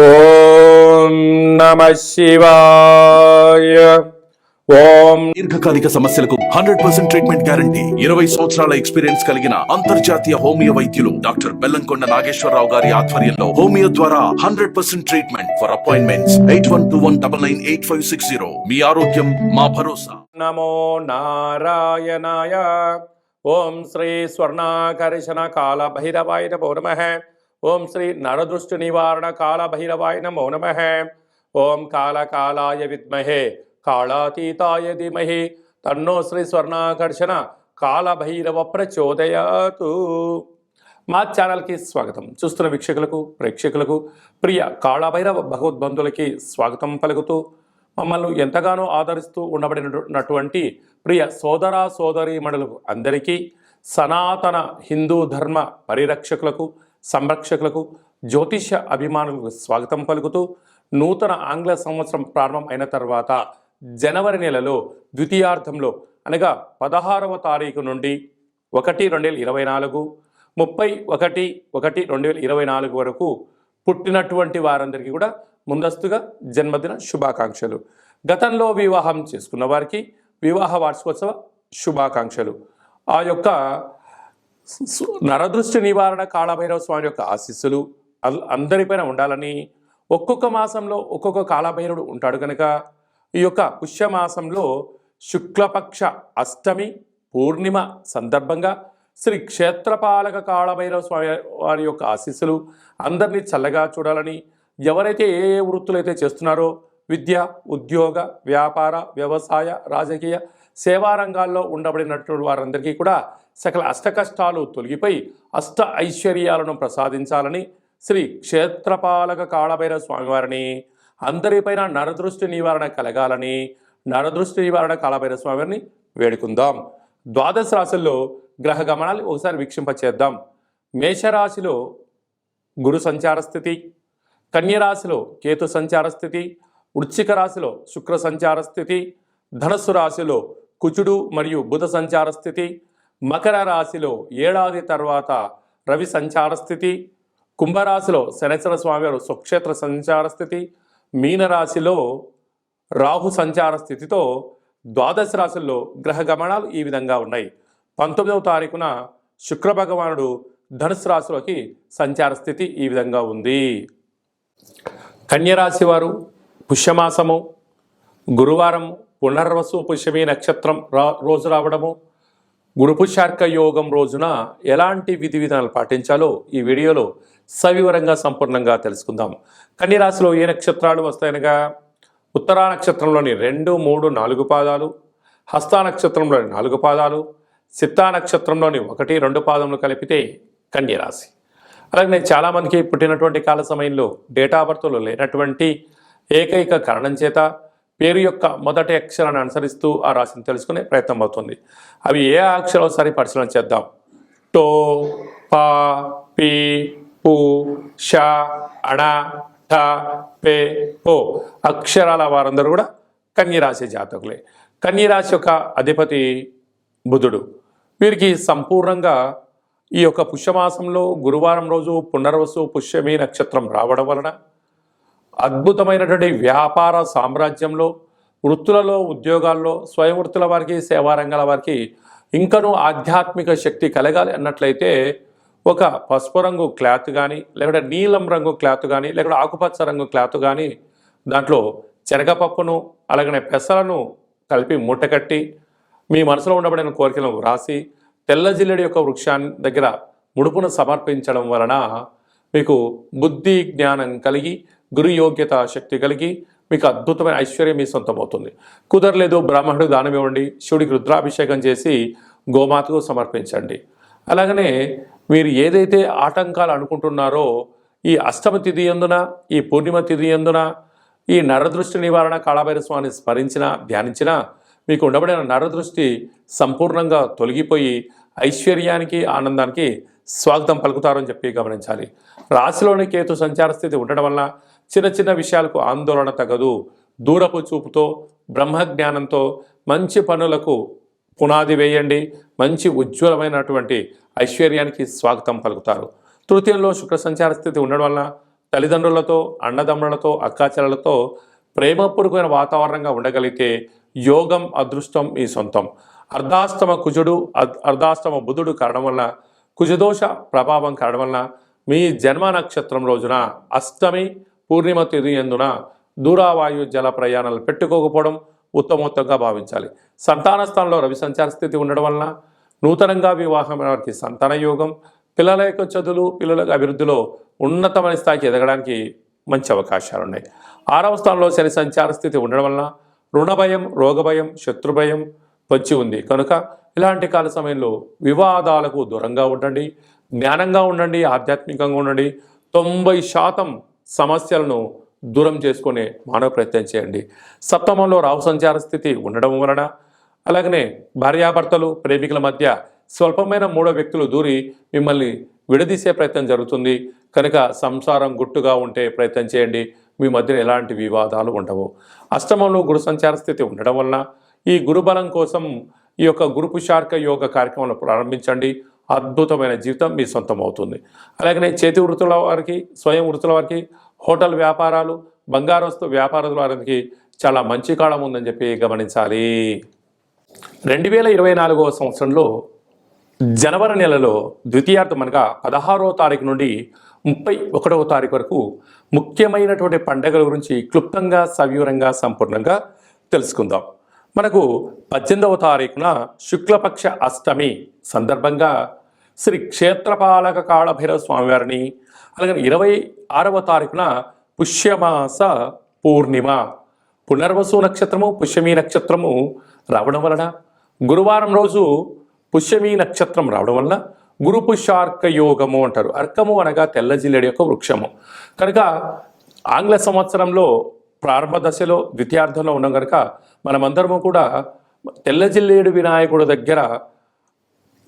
ఓం నమ శివాయ. ఓం దీర్ఘకాలిక సమస్యలకు 100% ట్రీట్మెంట్ గ్యారంటీ. 20 సంవత్సరాల ఎక్స్పీరియన్స్ కలిగిన అంతర్జాతీయ హోమియో వైద్యులు డాక్టర్ బెల్లంకొండ నాగేశ్వరరావు గారి ఆధ్వర్యంలో హోమియో ద్వారా 100% ట్రీట్మెంట్. For appointments 8121998560. మీ ఆరోగ్యం మా భరోసా. నమో నారాయణాయ. ఓం శ్రీ స్వర్ణాకర్షణ కాల భైరవాయ నమో నమః. ఓం శ్రీ నరదృష్టి నివారణ కాల భైరవాయ నమో నమః. ఓం కాళకాలాయ విద్మహే కాళాతీతాయ ధీమహి తన్నో శ్రీ స్వర్ణాకర్షణ కాళభైరవ ప్రచోదయాతు. మా ఛానల్కి స్వాగతం. చూస్తున్న వీక్షకులకు, ప్రేక్షకులకు, ప్రియ కాళభైరవ భగవద్బంధులకి స్వాగతం పలుకుతూ మమ్మల్ని ఎంతగానో ఆదరిస్తూ ఉండబడినటువంటి ప్రియ సోదర సోదరీమణులకు అందరికీ, సనాతన హిందూ ధర్మ పరిరక్షకులకు, సంరక్షకులకు, జ్యోతిష అభిమానులకు స్వాగతం పలుకుతూ నూతన ఆంగ్ల సంవత్సరం ప్రారంభం అయిన తర్వాత జనవరి నెలలో ద్వితీయార్థంలో అనగా 16వ తారీఖు నుండి 1/2024, 31/1/2024 వరకు పుట్టినటువంటి వారందరికీ కూడా ముందస్తుగా జన్మదిన శుభాకాంక్షలు. గతంలో వివాహం చేసుకున్న వారికి వివాహ వార్షికోత్సవ శుభాకాంక్షలు. ఆ యొక్క నరదృష్టి నివారణ కాళభైరవ స్వామి యొక్క ఆశీస్సులు అందరిపైన ఉండాలని, ఒక్కొక్క మాసంలో ఒక్కొక్క కాళభైరవుడు ఉంటాడు కనుక ఈ యొక్క పుష్యమాసంలో శుక్లపక్ష అష్టమి పూర్ణిమ సందర్భంగా శ్రీ క్షేత్రపాలక కాళభైరవ స్వామి వారి యొక్క ఆశీస్సులు అందరినీ చల్లగా చూడాలని, ఎవరైతే ఏ ఏ వృత్తులైతే చేస్తున్నారో విద్య, ఉద్యోగ, వ్యాపార, వ్యవసాయ, రాజకీయ, సేవా రంగాల్లో ఉండబడినటువంటి వారందరికీ కూడా సకల అష్టకష్టాలు తొలగిపోయి అష్ట ఐశ్వర్యాలను ప్రసాదించాలని శ్రీ క్షేత్రపాలక కాళభైరవ స్వామివారిని, అందరిపైన నరదృష్టి నివారణ కలగాలని నరదృష్టి నివారణ కాళభైరవ స్వామివారిని వేడుకుందాం. ద్వాదశ రాశుల్లో గ్రహ గమనాలు ఒకసారి వీక్షింపచేద్దాం. మేషరాశిలో గురు సంచార స్థితి, కన్యరాశిలో కేతు సంచార స్థితి, వృశ్చిక రాశిలో శుక్ర సంచార స్థితి, ధనస్సు రాశిలో కుజుడు మరియు బుధ సంచార స్థితి, మకర రాశిలో ఏడాది తర్వాత రవి సంచార స్థితి, కుంభరాశిలో శనేశ్వర స్వామివారు స్వక్షేత్ర సంచార స్థితి, మీనరాశిలో రాహు సంచార స్థితితో ద్వాదశ రాశుల్లో గ్రహ గమనాలు ఈ విధంగా ఉన్నాయి. 19వ తారీఖున శుక్ర భగవానుడు ధనుసు రాశిలోకి సంచార స్థితి ఈ విధంగా ఉంది. కన్యరాశి వారు పుష్యమాసము గురువారం పునర్వసు పుష్యమి నక్షత్రం రోజు రావడము, గురు పుష్యార్క యోగం రోజున ఎలాంటి విధి విధానాలు పాటించాలో ఈ వీడియోలో సవివరంగా సంపూర్ణంగా తెలుసుకుందాం. కన్యరాశిలో ఏ నక్షత్రాలు వస్తాయనగా ఉత్తరా నక్షత్రంలోని 2, 3, 4 పాదాలు, హస్తా నక్షత్రంలోని 4 పాదాలు, సిత్తా నక్షత్రంలోని 1, 2 పాదములు కలిపితే కన్యరాశి. అలాగే చాలామందికి పుట్టినటువంటి కాల సమయంలో డేటా బర్త్లు లేనటువంటి ఏకైక కారణం చేత పేరు యొక్క మొదటి అక్షరాన్ని అనుసరిస్తూ ఆ రాశిని తెలుసుకునే ప్రయత్నం అవుతుంది. అవి ఏ అక్షరాలు సరి పరిశీలన చేద్దాం. టో, పా, పి, పు, ష, అణ, ఠ, పే, ఓ అక్షరాల వారందరూ కూడా కన్యరాశి జాతకులే. కన్యరాశి యొక్క అధిపతి బుధుడు. వీరికి సంపూర్ణంగా ఈ యొక్క పుష్యమాసంలో గురువారం రోజు పునర్వసు పుష్యమి నక్షత్రం రావడం వలన అద్భుతమైనటువంటి వ్యాపార సామ్రాజ్యంలో, వృత్తులలో, ఉద్యోగాల్లో, స్వయం వృత్తుల వారికి, సేవారంగాల వారికి ఇంకనూ ఆధ్యాత్మిక శక్తి కలగాలి అన్నట్లయితే ఒక పసుపు రంగు క్లాత్ కానీ, లేకుంటే నీలం రంగు క్లాత్ కానీ, లేకుంటే ఆకుపచ్చ రంగు క్లాత్ కానీ దాంట్లో శనగపప్పును అలాగనే పెసలను కలిపి మూటకట్టి మీ మనసులో ఉండబడిన కోరికలను రాసి తెల్ల జిల్లెడి యొక్క వృక్షాన్ని దగ్గర ముడుపును సమర్పించడం వలన మీకు బుద్ధి జ్ఞానం కలిగి, గురు యోగ్యత శక్తి కలిగి మీకు అద్భుతమైన ఐశ్వర్యం మీ సొంతమవుతుంది. కుదరలేదు బ్రాహ్మణుడికి దానం ఇవ్వండి, శివుడికి రుద్రాభిషేకం చేసి గోమాతకు సమర్పించండి. అలాగనే మీరు ఏదైతే ఆటంకాలు అనుకుంటున్నారో ఈ అష్టమ తిథి యందున, ఈ పూర్ణిమ తిథి యందున ఈ నరదృష్టి నివారణ కాళభైరవ స్వామిని స్మరించినా, ధ్యానించినా మీకు ఉండబడిన నరదృష్టి సంపూర్ణంగా తొలగిపోయి ఐశ్వర్యానికి, ఆనందానికి స్వాగతం పలుకుతారని చెప్పి గమనించాలి. రాశిలోని కేతు సంచార స్థితి ఉండడం వల్ల చిన్న చిన్న విషయాలకు ఆందోళన తగదు. దూరపు చూపుతో, బ్రహ్మజ్ఞానంతో మంచి పనులకు పునాది వేయండి. మంచి ఉజ్వలమైనటువంటి ఐశ్వర్యానికి స్వాగతం పలుకుతారు. తృతీయంలో శుక్ర సంచార స్థితి ఉండడం వలన తల్లిదండ్రులతో, అన్నదమ్ములతో, అక్కాచెల్లెలతో ప్రేమపూర్వకమైన వాతావరణంగా ఉండగలిగితే యోగం, అదృష్టం మీ సొంతం. అర్ధాష్టమ కుజుడు, అర్ధాష్టమ బుధుడు కారణం వలన, కుజదోష ప్రభావం కారణం వలన మీ జన్మ నక్షత్రం రోజున అష్టమి పూర్ణిమ తిథి ఎందున దూరావాయు జల ప్రయాణాలు పెట్టుకోకపోవడం ఉత్తమోత్తంగా భావించాలి. సంతాన స్థానంలో రవి సంచార స్థితి ఉండడం వలన నూతనంగా వివాహమైన వారికి సంతాన యోగం, పిల్లల యొక్క చదువులు, పిల్లల అభివృద్ధిలో ఉన్నతమైన స్థాయికి ఎదగడానికి మంచి అవకాశాలు ఉన్నాయి. 6వ స్థానంలో శని సంచార స్థితి ఉండడం వలన రుణ భయం, రోగ భయం, శత్రు భయం వచ్చి ఉంది కనుక ఇలాంటి కాల సమయంలో వివాదాలకు దూరంగా ఉండండి, జ్ఞానంగా ఉండండి, ఆధ్యాత్మికంగా ఉండండి. 90% సమస్యలను దూరం చేసుకునే మానవ ప్రయత్నం చేయండి. సప్తమంలో రాహు సంచార స్థితి ఉండడం వలన, అలాగనే భార్యాభర్తలు, ప్రేమికుల మధ్య స్వల్పమైన మూడో వ్యక్తులు దూరి మిమ్మల్ని విడదీసే ప్రయత్నం జరుగుతుంది కనుక సంసారం గుట్టుగా ఉంటే ప్రయత్నం చేయండి. మీ మధ్యన ఎలాంటి వివాదాలు ఉండవు. అష్టమంలో గురు సంచార స్థితి ఉండడం వలన ఈ గురుబలం కోసం ఈ యొక్క గురు పుషార్క యోగ కార్యక్రమాలను ప్రారంభించండి. అద్భుతమైన జీవితం మీ సొంతం అవుతుంది. అలాగనే చేతి వృత్తుల వారికి, స్వయం వృత్తుల వారికి, హోటల్ వ్యాపారాలు, బంగారు వస్తు వ్యాపారాల వారికి చాలా మంచి కాలం ఉందని చెప్పి గమనించాలి. 2024వ సంవత్సరంలో జనవరి నెలలో ద్వితీయార్థం అనగా 16వ తారీఖు నుండి 31వ తారీఖు వరకు ముఖ్యమైనటువంటి పండుగల గురించి క్లుప్తంగా, సవివరంగా, సంపూర్ణంగా తెలుసుకుందాం. మనకు 18వ తారీఖున శుక్లపక్ష అష్టమి సందర్భంగా శ్రీ క్షేత్రపాలక కాళభైరవ స్వామివారిని, అలాగే 26వ తారీఖున పుష్యమాస పూర్ణిమ, పునర్వసు నక్షత్రము, పుష్యమీ నక్షత్రము రావడం వలన, గురువారం రోజు పుష్యమీ నక్షత్రం రావడం వలన గురు పుష్యార్క యోగము అంటారు. అర్కము అనగా తెల్ల జిల్లేడు యొక్క వృక్షము కనుక ఆంగ్ల సంవత్సరంలో ప్రారంభ దశలో ద్వితీయార్థంలో ఉన్నాం కనుక మనమందరము కూడా తెల్ల జిల్లేడు వినాయకుడు దగ్గర,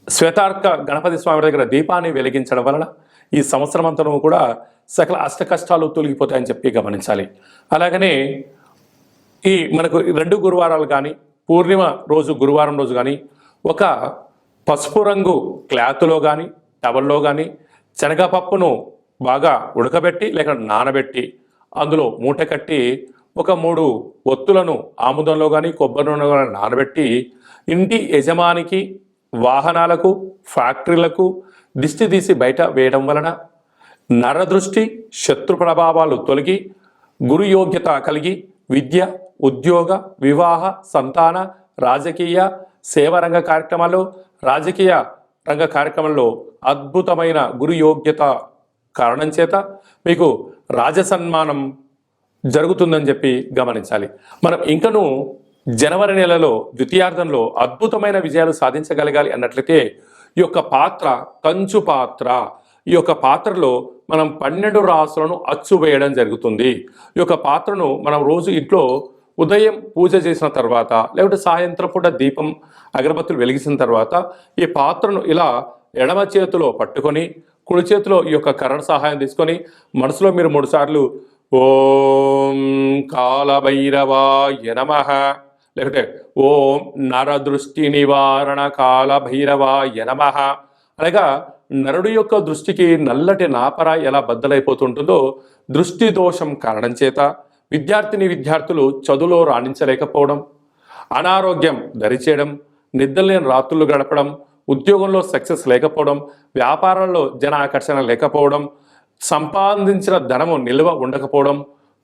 శ్వేతార్క గణపతి స్వామి దగ్గర దీపాన్ని వెలిగించడం వలన ఈ సంవత్సరం అంతా కూడా సకల అష్ట కష్టాలు తొలగిపోతాయని చెప్పి గమనించాలి. అలాగనే ఈ మనకు 2 గురువారాలు కానీ, పూర్ణిమ రోజు గురువారం రోజు కానీ ఒక పసుపు రంగు క్లాత్లో కానీ, టవల్లో కానీ శనగపప్పును బాగా ఉడకబెట్టి లేక నానబెట్టి అందులో మూట కట్టి ఒక 3 ఒత్తులను ఆముదంలో కానీ, కొబ్బరి నూనెలో కానీ నానబెట్టి ఇంటి యజమానికి, వాహనాలకు, ఫ్యాక్టరీలకు దిష్టి తీసి బయట వేయడం వలన నరదృష్టి, శత్రు ప్రభావాలు తొలగి గురు యోగ్యత కలిగి విద్య, ఉద్యోగ, వివాహ, సంతాన, రాజకీయ, సేవారంగ కార్యక్రమాల్లో, రాజకీయ రంగ కార్యక్రమంలో అద్భుతమైన గురు యోగ్యత కారణం చేత మీకు రాజసన్మానం జరుగుతుందని చెప్పి గమనించాలి. మనం ఇంకనూ జనవరి నెలలో ద్వితీయార్థంలో అద్భుతమైన విజయాలు సాధించగలగాలి అన్నట్లయితే ఈ యొక్క పాత్ర కంచు పాత్ర, ఈ యొక్క పాత్రలో మనం 12 రాసులను అచ్చు వేయడం జరుగుతుంది. ఈ యొక్క పాత్రను మనం రోజు ఇంట్లో ఉదయం పూజ చేసిన తర్వాత లేకపోతే సాయంత్రం పూట దీపం, అగరబత్తులు వెలిగించిన తర్వాత ఈ పాత్రను ఇలా ఎడమ చేతిలో పట్టుకొని కుడి చేతిలో ఈ యొక్క కర్ర సహాయం తీసుకొని మనసులో మీరు 3 సార్లు ఓం కాలభైరవాయ నమః, లేకపోతే ఓం నరదృష్టి నివారణ కాలభైరవాయ నమః, అనగా నరుడి యొక్క దృష్టికి నల్లటి నాపర ఎలా బద్దలైపోతుంటుందో దృష్టి దోషం కారణం చేత విద్యార్థులు చదువులో రాణించలేకపోవడం, అనారోగ్యం దరిచేయడం, నిద్రలేని రాత్రులు గడపడం, ఉద్యోగంలో సక్సెస్ లేకపోవడం, వ్యాపారంలో జన ఆకర్షణ లేకపోవడం, సంపాదించిన ధనము నిల్వ ఉండకపోవడం,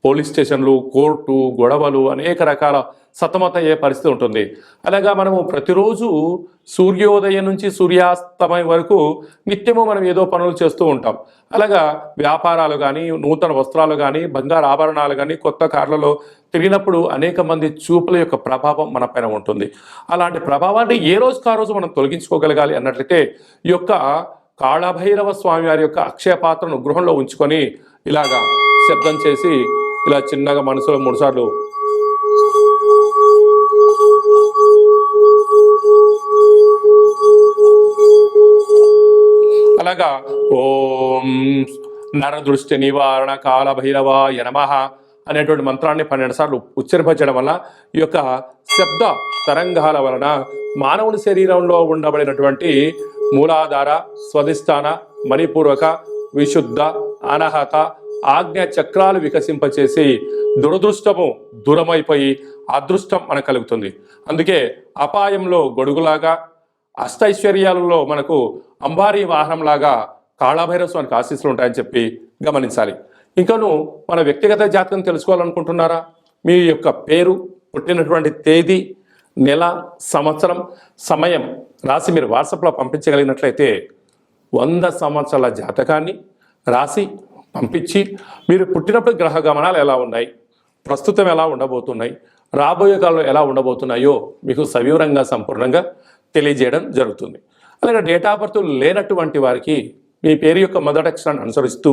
పోలీస్ స్టేషన్లు, కోర్టు, గొడవలు, అనేక రకాల సతమతయ్యే పరిస్థితి ఉంటుంది. అలాగా మనము ప్రతిరోజు సూర్యోదయం నుంచి సూర్యాస్తమయం వరకు నిత్యము మనం ఏదో పనులు చేస్తూ ఉంటాం. అలాగా వ్యాపారాలు కానీ, నూతన వస్త్రాలు కానీ, బంగారు ఆభరణాలు కానీ, కొత్త కార్లలో తిరిగినప్పుడు అనేక మంది చూపుల యొక్క ప్రభావం మన పైన ఉంటుంది. అలాంటి ప్రభావాన్ని ఏ రోజుకు ఆ రోజు మనం తొలగించుకోగలగాలి అన్నట్లయితే ఈ యొక్క కాళభైరవ స్వామి వారి యొక్క అక్షయ పాత్రను గృహంలో ఉంచుకొని ఇలాగా శబ్దం చేసి ఇలా చిన్నగా మనసులో 3 సార్లు అలాగా ఓం నరదృష్టి నివారణ కాలభైరవాయ నమః అనేటువంటి మంత్రాన్ని 12 సార్లు ఉచ్చరింపజేయడం వల్ల ఈ యొక్క శబ్ద తరంగాల వలన మానవుని శరీరంలో ఉండబడినటువంటి మూలాధార, స్వధిష్టాన, మణిపూర్వక, విశుద్ధ, అనహత, ఆజ్ఞ చక్రాలు వికసింపచేసి దురదృష్టము దూరమైపోయి అదృష్టం మనకు కలుగుతుంది. అందుకే అపాయంలో గొడుగులాగా, అష్టైశ్వర్యాలలో మనకు అంబారీ వాహనంలాగా కాళభైరవ స్వామికి ఆశీస్సులు ఉంటాయని చెప్పి గమనించాలి. ఇంకను మన వ్యక్తిగత జాతకం తెలుసుకోవాలనుకుంటున్నారా? మీ యొక్క పేరు, పుట్టినటువంటి తేదీ, నెల, సంవత్సరం, సమయం రాసి మీరు వాట్సాప్లో పంపించగలిగినట్లయితే 100 సంవత్సరాల జాతకాన్ని రాసి పంపించి మీరు పుట్టినప్పుడు గ్రహ గమనాలు ఎలా ఉన్నాయి, ప్రస్తుతం ఎలా ఉండబోతున్నాయి, రాబోయే కాలంలో ఎలా ఉండబోతున్నాయో మీకు సవివరంగా సంపూర్ణంగా తెలియజేయడం జరుగుతుంది. అలాగే డేట్ ఆఫ్ బర్త్ లేనటువంటి వారికి మీ పేరు యొక్క మొదటి అక్షరాన్ని అనుసరిస్తూ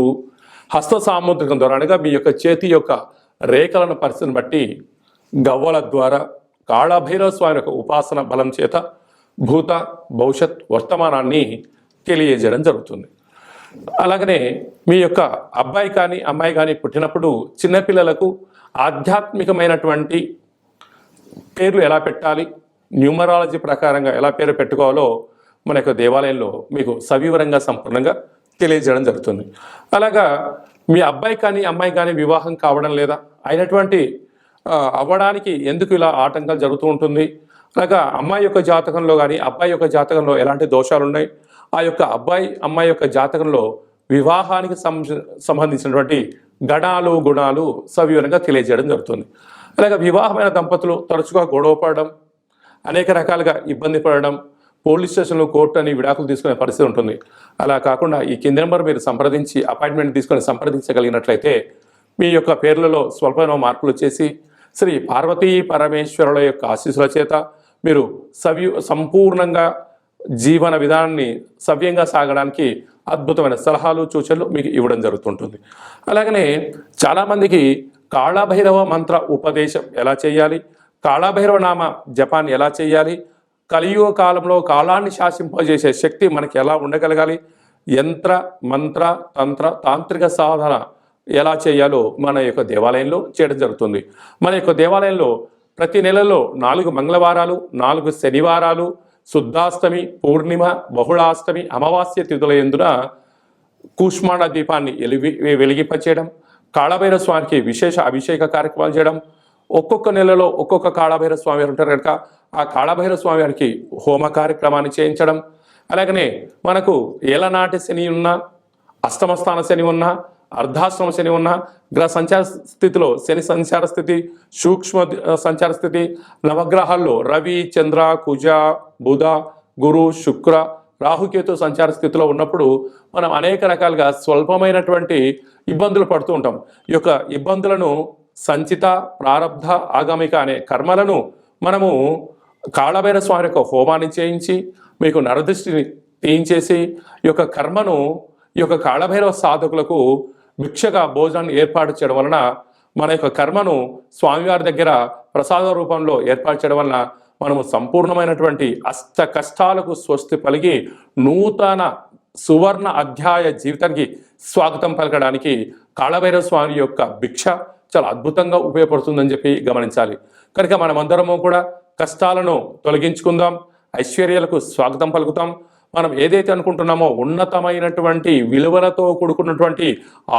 హస్త సాముద్రికం ద్వారా, అనగా మీ యొక్క చేతి యొక్క రేఖలను పరిస్థితిని బట్టి గవ్వల ద్వారా కాళభైరవ స్వామి యొక్క ఉపాసన బలం చేత భూత, భవిష్యత్, వర్తమానాన్ని తెలియజేయడం జరుగుతుంది. అలాగనే మీ యొక్క అబ్బాయి కానీ అమ్మాయి కానీ పుట్టినప్పుడు చిన్నపిల్లలకు ఆధ్యాత్మికమైనటువంటి పేర్లు ఎలా పెట్టాలి, న్యూమరాలజీ ప్రకారంగా ఎలా పేరు పెట్టుకోవాలో మన యొక్క దేవాలయంలో మీకు సవివరంగా సంపూర్ణంగా తెలియజేయడం జరుగుతుంది. అలాగా మీ అబ్బాయి కానీ అమ్మాయి కానీ వివాహం కావడం లేదా అయినటువంటి అవ్వడానికి ఎందుకు ఇలా ఆటంకాలు జరుగుతూ ఉంటుంది, అలాగా అమ్మాయి యొక్క జాతకంలో కానీ అబ్బాయి యొక్క జాతకంలో ఎలాంటి దోషాలు ఉన్నాయి, ఆ యొక్క అబ్బాయి అమ్మాయి యొక్క జాతకంలో వివాహానికి సంబంధించినటువంటి గణాలు గుణాలు సవివరంగా తెలియజేయడం జరుగుతుంది. అలాగే వివాహమైన దంపతులు తరచుగా గొడవ పడడం, అనేక రకాలుగా ఇబ్బంది పడడం, పోలీస్ స్టేషన్లో కోర్టు అని విడాకులు తీసుకునే పరిస్థితి ఉంటుంది. అలా కాకుండా ఈ కింది నెంబర్ మీరు సంప్రదించి అపాయింట్మెంట్ తీసుకొని సంప్రదించగలిగినట్లయితే మీ యొక్క పేర్లలో స్వల్పమైన మార్పులు చేసి శ్రీ పార్వతీ పరమేశ్వరుల యొక్క ఆశీస్సుల చేత మీరు సంపూర్ణంగా జీవన విధానాన్ని సవ్యంగా సాగడానికి అద్భుతమైన సలహాలు సూచనలు మీకు ఇవ్వడం జరుగుతుంటుంది. అలాగనే చాలామందికి కాళభైరవ మంత్ర ఉపదేశం ఎలా చేయాలి, కాళభైరవ నామ జపాన్ని ఎలా చేయాలి, కలియుగ కాలంలో కాలాన్ని శాసింపజేసే శక్తి మనకి ఎలా ఉండగలగాలి, యంత్ర మంత్ర తంత్ర తాంత్రిక సాధన ఎలా చేయాలో మన యొక్క దేవాలయంలో చేయడం జరుగుతుంది. మన యొక్క దేవాలయంలో ప్రతి నెలలో 4 మంగళవారాలు, 4 శనివారాలు, శుద్ధాష్టమి, పూర్ణిమ, బహుళాష్టమి, అమావాస్య తిథుల యందున కూష్మాండ దీపాన్ని వెలిగింపచేయడం, కాళభైరవ స్వామికి విశేష అభిషేక కార్యక్రమాలు చేయడం, ఒక్కొక్క నెలలో ఒక్కొక్క కాళభైరవ స్వామి వారు ఉంటారు కనుక ఆ కాళభైరవ స్వామి వారికి హోమ కార్యక్రమాన్ని చేయించడం. అలాగనే మనకు ఏలనాటి శని ఉన్నా, అష్టమస్థాన శని ఉన్నా, అర్ధాశ్రమ శని ఉన్న, గ్రహ సంచార స్థితిలో శని సంచార స్థితి, సూక్ష్మ సంచార స్థితి, నవగ్రహాల్లో రవి, చంద్ర, కుజ, బుధ, గురు, శుక్ర, రాహుకేతు సంచార స్థితిలో ఉన్నప్పుడు మనం అనేక రకాలుగా స్వల్పమైనటువంటి ఇబ్బందులు పడుతూ ఉంటాం. ఈ యొక్క ఇబ్బందులను సంచిత, ప్రారబ్ధ, ఆగామిక అనే కర్మలను మనము కాళభైరవ స్వామి యొక్క హోమాన్ని చేయించి మీకు నరదృష్టిని తీయించేసి ఈ యొక్క కర్మను ఈ యొక్క కాళభైరవ సాధకులకు భిక్షగా భోజనాన్ని ఏర్పాటు చేయడం వలన మన యొక్క కర్మను స్వామివారి దగ్గర ప్రసాద రూపంలో ఏర్పాటు చేయడం వలన మనము సంపూర్ణమైనటువంటి అష్ట కష్టాలకు స్వస్తి పలిగి నూతన సువర్ణ అధ్యాయ జీవితానికి స్వాగతం పలకడానికి కాళభైరవ స్వామి యొక్క భిక్ష చాలా అద్భుతంగా ఉపయోగపడుతుందని చెప్పి గమనించాలి. కనుక మనమందరము కూడా కష్టాలను తొలగించుకుందాం, ఐశ్వర్యాలకు స్వాగతం పలుకుతాం. మనం ఏదైతే అనుకుంటున్నామో ఉన్నతమైనటువంటి విలువలతో కూడుకున్నటువంటి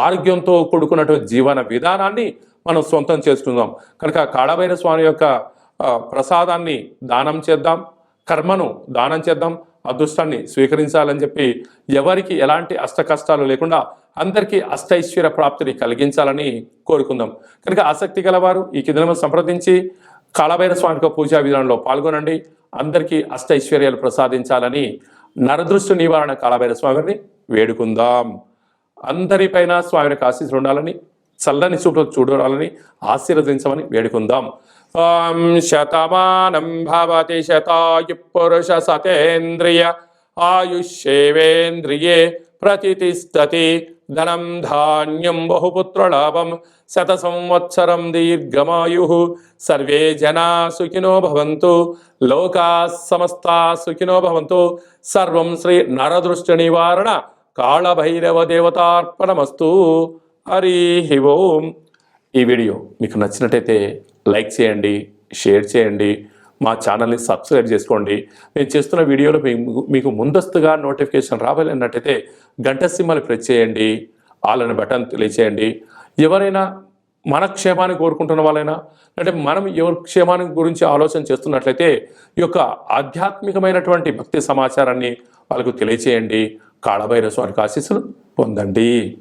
ఆరోగ్యంతో కూడుకున్నటువంటి జీవన విధానాన్ని మనం సొంతం చేసుకుందాం. కనుక కాళభైరవ స్వామి యొక్క ప్రసాదాన్ని దానం చేద్దాం, కర్మను దానం చేద్దాం, అదృష్టాన్ని స్వీకరించాలని చెప్పి ఎవరికి ఎలాంటి అష్ట కష్టాలు లేకుండా అందరికీ అష్టైశ్వర్య ప్రాప్తిని కలిగించాలని కోరుకుందాం. కనుక ఆసక్తి గలవారు ఈ కింద సంప్రదించి కాళభైరవ స్వామి యొక్క పూజా విధానంలో పాల్గొనండి. అందరికీ అష్టైశ్వర్యాలు ప్రసాదించాలని నరదృష్టి నివారణ కాళభైరవ స్వామిని వేడుకుందాం. అందరిపైన స్వామి యొక్క ఆశీస్సులు ఉండాలని, చల్లని చూపులు చూడాలని ఆశీర్వదించమని వేడుకుందాం. ఓం శతమానం భవతి శతాయు పురుష సతేంద్రియ ఆయుష్యేవేంద్రియే ప్రతిష్టతి ధనం ధాన్యం బహుపుత్రలాభం శత సంవత్సరం దీర్ఘమాయు సర్వే జనా సుఖినో భవంతు లోకా సమస్తా సుఖినో భవంతు. సర్వం శ్రీ నరదృష్టి నివారణ కాళభైరవ దేవతార్పణమస్తు. హరి ఓం. ఈ వీడియో మీకు నచ్చినట్టయితే లైక్ చేయండి, షేర్ చేయండి, మా ఛానల్ని సబ్స్క్రైబ్ చేసుకోండి. నేను చేస్తున్న వీడియోలో మీకు ముందస్తుగా నోటిఫికేషన్ రావాలన్నట్టయితే గంట సింబల్ ప్రెస్ చేయండి. వాళ్ళని బటన్ తెలియచేయండి. ఎవరైనా మన క్షేమాన్ని కోరుకుంటున్న వాళ్ళైనా అంటే మనం ఎవరి క్షేమాన్ని గురించి ఆలోచన చేస్తున్నట్లయితే ఈ యొక్క ఆధ్యాత్మికమైనటువంటి భక్తి సమాచారాన్ని వాళ్ళకు తెలియచేయండి. కాళభైరవ స్వామి ఆశీస్సులు పొందండి.